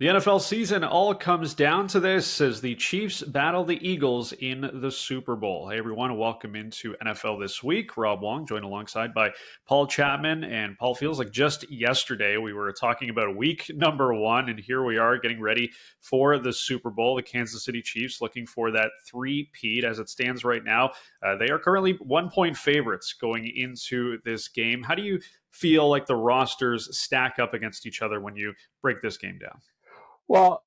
The NFL season all comes down to this as the Chiefs battle the Eagles in the Super Bowl. Hey, everyone, welcome into NFL This Week. Rob Wong, joined alongside by Paul Chapman. And Paul, feels like just yesterday we were talking about week number one, and here we are getting ready for the Super Bowl. The Kansas City Chiefs looking for that three-peat as it stands right now. They are currently 1-point favorites going into this game. How do you feel like the rosters stack up against each other when you break this game down? Well,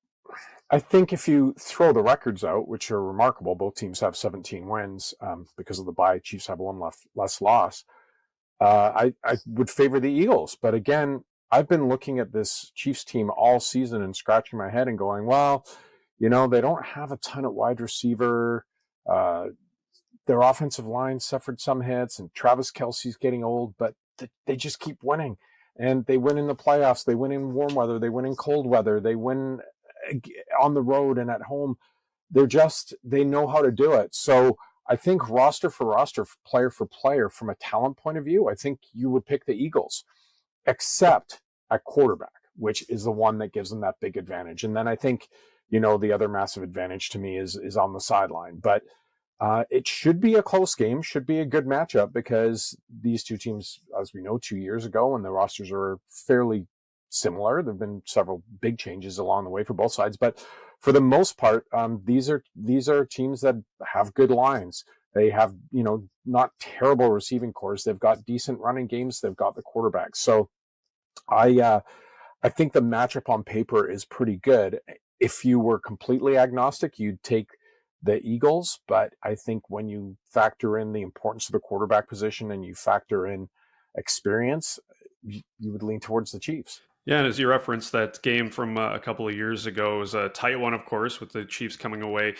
I think if you throw the records out, which are remarkable, both teams have 17 wins because of the bye. Chiefs have one less loss. I would favor the Eagles. But again, I've been looking at this Chiefs team all season and scratching my head and going, well, they don't have a ton of wide receiver. Their offensive line suffered some hits, and Travis Kelce's getting old, but they just keep winning. And they win in the playoffs. They win in warm weather. They win in cold weather. They win on the road and at home. They know how to do it. So I think roster for roster, player for player, from a talent point of view, I think you would pick the Eagles, except at quarterback, which is the one that gives them that big advantage. And then I think, the other massive advantage to me is on the sideline. But it should be a close game, should be a good matchup, because these two teams, as we know, 2 years ago, and the rosters are fairly similar. There have been several big changes along the way for both sides, but for the most part, these are teams that have good lines. They have, not terrible receiving cores. They've got decent running games. They've got the quarterbacks. So I think the matchup on paper is pretty good. If you were completely agnostic, you'd take the Eagles, but I think when you factor in the importance of the quarterback position and you factor in experience, you would lean towards the Chiefs. Yeah, and as you referenced, that game from a couple of years ago was a tight one, of course, with the Chiefs coming away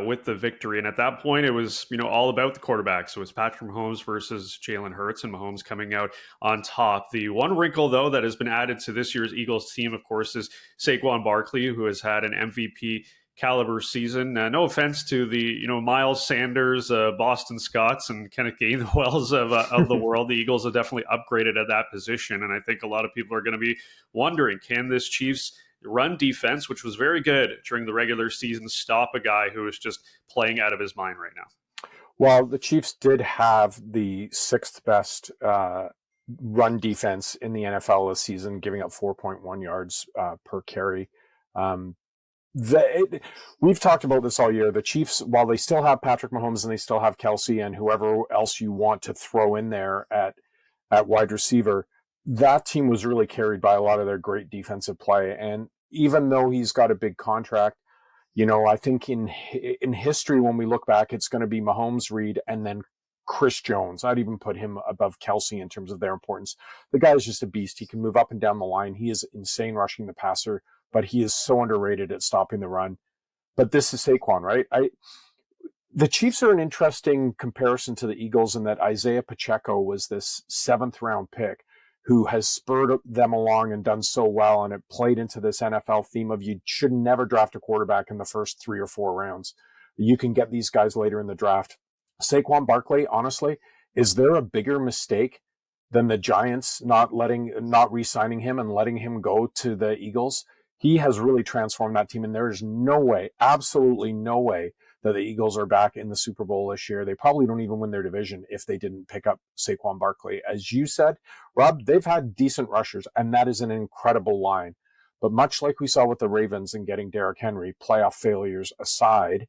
with the victory. And at that point, it was all about the quarterback. So it was Patrick Mahomes versus Jalen Hurts, and Mahomes coming out on top. The one wrinkle, though, that has been added to this year's Eagles team, of course, is Saquon Barkley, who has had an MVP caliber season. No offense to the Miles Sanders, Boston Scotts, and Kenneth Gainwells of the world. The Eagles have definitely upgraded at that position, and I think a lot of people are going to be wondering, can this Chiefs run defense, which was very good during the regular season, stop a guy who is just playing out of his mind right now? Well, the Chiefs did have the sixth best run defense in the NFL this season, giving up 4.1 yards per carry. We've talked about this all year. The Chiefs, while they still have Patrick Mahomes and they still have Kelce and whoever else you want to throw in there at wide receiver, that team was really carried by a lot of their great defensive play. And even though he's got a big contract, I think in history, when we look back, it's going to be Mahomes, Reed, and then Chris Jones. I'd even put him above Kelce in terms of their importance. The guy is just a beast. He can move up and down the line. He is insane rushing the passer, but he is so underrated at stopping the run. But this is Saquon, right? The Chiefs are an interesting comparison to the Eagles in that Isaiah Pacheco was this 7th-round pick who has spurred them along and done so well, and it played into this NFL theme of you should never draft a quarterback in the first 3 or 4 rounds. You can get these guys later in the draft. Saquon Barkley, honestly, is there a bigger mistake than the Giants not re-signing him and letting him go to the Eagles? He has really transformed that team, and there is no way, absolutely no way, that the Eagles are back in the Super Bowl this year. They probably don't even win their division if they didn't pick up Saquon Barkley. As you said, Rob, they've had decent rushers, and that is an incredible line. But much like we saw with the Ravens and getting Derrick Henry, playoff failures aside,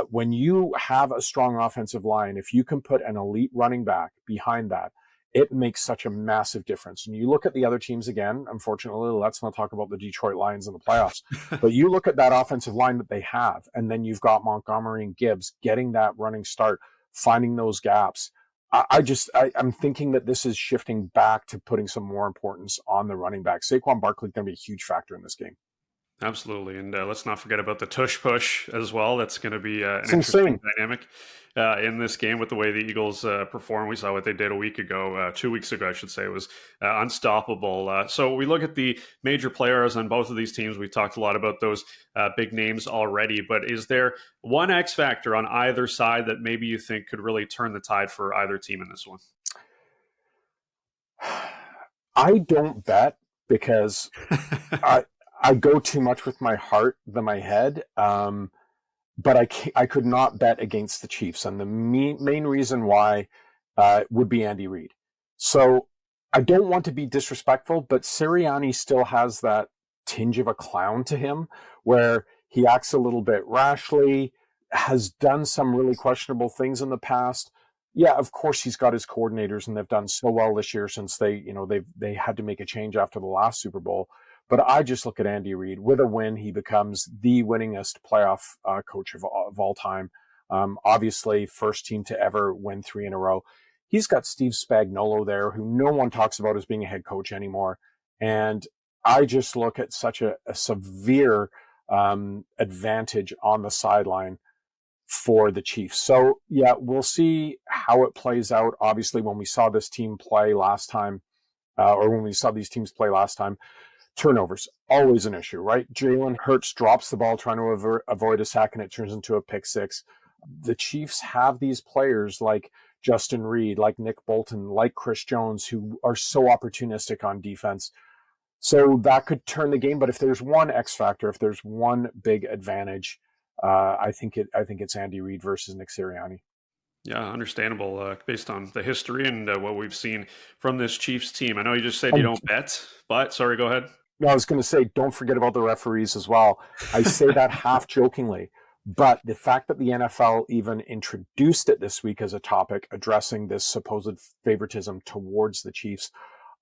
when you have a strong offensive line, if you can put an elite running back behind that, it makes such a massive difference. And you look at the other teams again, unfortunately, let's not talk about the Detroit Lions in the playoffs, but you look at that offensive line that they have, and then you've got Montgomery and Gibbs getting that running start, finding those gaps. I'm thinking that this is shifting back to putting some more importance on the running back. Saquon Barkley is going to be a huge factor in this game. Absolutely. And let's not forget about the tush push as well. That's going to be an It's interesting insane. dynamic in this game with the way the Eagles perform. We saw what they did a week ago, 2 weeks ago, I should say. It was unstoppable. So we look at the major players on both of these teams. We've talked a lot about those big names already, but is there one X factor on either side that maybe you think could really turn the tide for either team in this one? I don't bet because I go too much with my heart than my head. But I could not bet against the Chiefs. And the main reason why would be Andy Reid. So I don't want to be disrespectful, but Sirianni still has that tinge of a clown to him where he acts a little bit rashly, has done some really questionable things in the past. Yeah, of course he's got his coordinators and they've done so well this year since they had to make a change after the last Super Bowl. But I just look at Andy Reid. With a win, he becomes the winningest playoff coach of all time. Obviously, first team to ever win 3 in a row. He's got Steve Spagnuolo there, who no one talks about as being a head coach anymore. And I just look at such a severe advantage on the sideline for the Chiefs. So, yeah, we'll see how it plays out. Obviously, when we saw this team play last time, or when we saw these teams play last time, turnovers, always an issue, right? Jalen Hurts drops the ball trying to avoid a sack and it turns into a pick six. The Chiefs have these players like Justin Reed, like Nick Bolton, like Chris Jones, who are so opportunistic on defense. So that could turn the game. But if there's one X factor, if there's one big advantage, I think it's Andy Reid versus Nick Sirianni. Yeah, understandable based on the history and what we've seen from this Chiefs team. I know you just said you don't bet, but sorry, go ahead. No, I was going to say, don't forget about the referees as well. I say that half jokingly, but the fact that the NFL even introduced it this week as a topic addressing this supposed favoritism towards the Chiefs,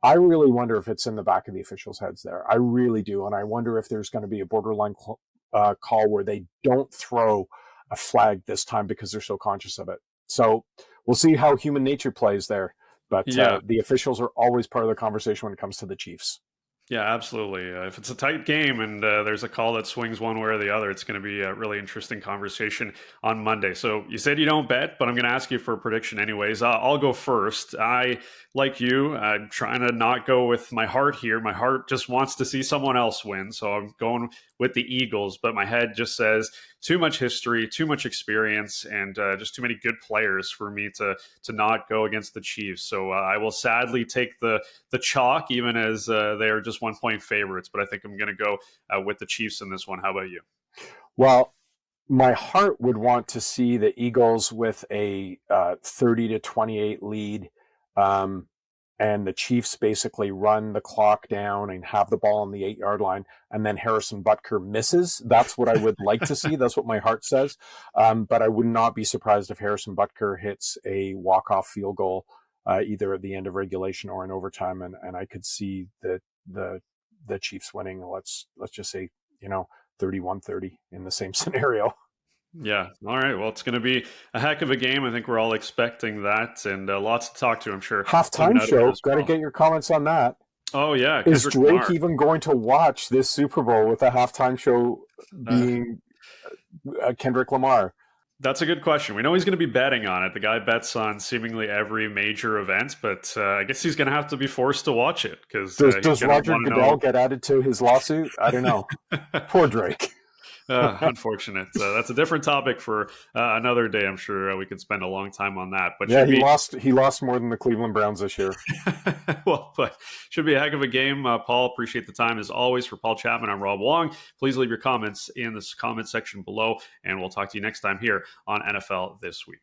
I really wonder if it's in the back of the officials' heads there. I really do. And I wonder if there's going to be a borderline call where they don't throw a flag this time because they're so conscious of it. So we'll see how human nature plays there. But the officials are always part of the conversation when it comes to the Chiefs. Yeah, absolutely. If it's a tight game and there's a call that swings one way or the other, it's going to be a really interesting conversation on Monday. So you said you don't bet, but I'm going to ask you for a prediction anyways. I'll go first. I, like you, I'm trying to not go with my heart here. My heart just wants to see someone else win. So I'm going with the Eagles, but my head just says too much history, too much experience, and just too many good players for me to not go against the Chiefs. So I will sadly take the chalk, even as they are just 1-point favorites. But I think I'm going to go with the Chiefs in this one. How about you? Well, my heart would want to see the Eagles with a 30-28 lead, and the Chiefs basically run the clock down and have the ball on the 8-yard line, and then Harrison Butker misses. That's what I would like to see. That's what my heart says. But I would not be surprised if Harrison Butker hits a walk-off field goal either at the end of regulation or in overtime, and I could see the Chiefs winning. Let's just say 31-30 in the same scenario. Yeah. All right. Well, it's going to be a heck of a game. I think we're all expecting that, and lots to talk to, I'm sure. Halftime show. Got to get your comments on that. Oh, yeah. Is Drake even going to watch this Super Bowl with a halftime show being Kendrick Lamar? That's a good question. We know he's going to be betting on it. The guy bets on seemingly every major event, but I guess he's going to have to be forced to watch it. Because does Roger Goodell get added to his lawsuit? I don't know. Poor Drake. Unfortunate. That's a different topic for another day. I'm sure we could spend a long time on that. But yeah, he lost more than the Cleveland Browns this year. Well, but should be a heck of a game. Paul, appreciate the time as always. For Paul Chapman, I'm Rob Wong. Please leave your comments in this comment section below, and we'll talk to you next time here on NFL This Week.